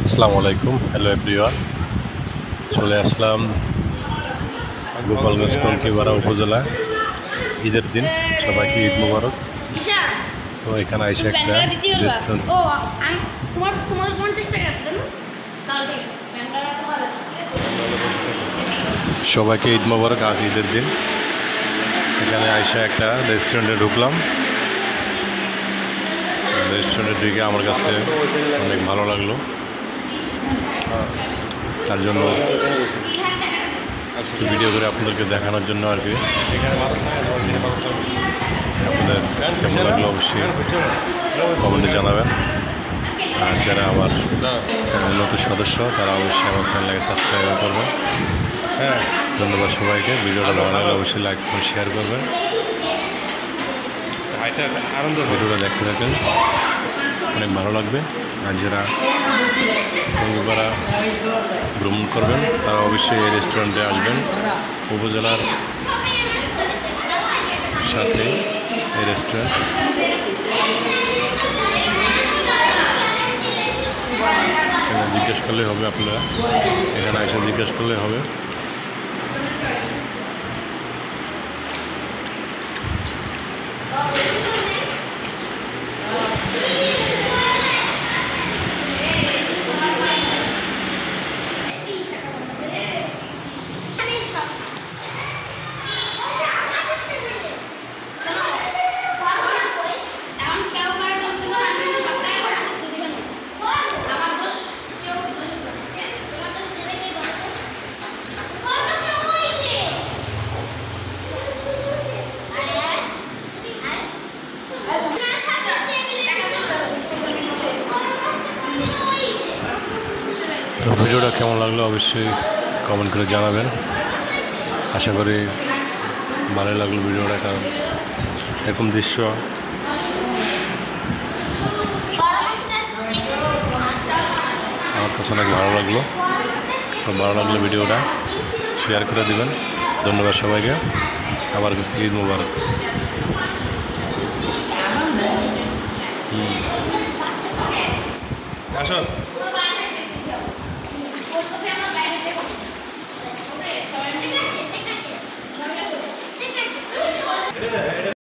আসসালামু আলাইকুম, hello everyone. চলে আসলাম গোপালগঞ্জ টঙ্কিপাড়া উপজেলা। ঈদের দিন সবাইকে ঈদ মোবারক। তো এখানে আইসা একটা রেস্টুরেন্ট। সবাইকে ঈদ মোবারক। আজ ঈদের দিন এখানে আইসা একটা রেস্টুরেন্টে ঢুকলাম। রেস্টুরেন্টের দিকে আমার কাছে অনেক ভালো লাগলো, তার জন্য ভিডিও করে আপনাদেরকে দেখানোর জন্য আর কি। আপনাদের কেমন লাগলো অবশ্যই কমেন্টে জানাবেন। আর যারা আমার চ্যানেলের নতুন সদস্য তারা অবশ্যই আমার চ্যানেলকে সাবস্ক্রাইব করবেন। হ্যাঁ, ধন্যবাদ সবাইকে। ভিডিওটা ভালো লাগলে অবশ্যই লাইক করে শেয়ার করবেন। ভিডিওটা দেখতে থাকেন, অনেক ভালো লাগবে। আর যারা টঙ্কিপাড়া ভ্রমণ করবেন তারা অবশ্যই এই রেস্টুরেন্টে আসবেন। উপজেলার সাথে এই রেস্টুরেন্ট। জিজ্ঞেস করলেই হবে, আপনারা এখানে এসে জিজ্ঞেস করলেই হবে। তো ভিডিওটা কেমন লাগলো অবশ্যই কমেন্ট করে জানাবেন। আশা করি ভালো লাগলো ভিডিওটা, কারণ এরকম দৃশ্য আমার কাছে অনেক ভালো লাগলো। তো ভালো লাগলে ভিডিওটা শেয়ার করে দিবেন। ধন্যবাদ সবাইকে। আবার ঈদ মোবারক। আসো।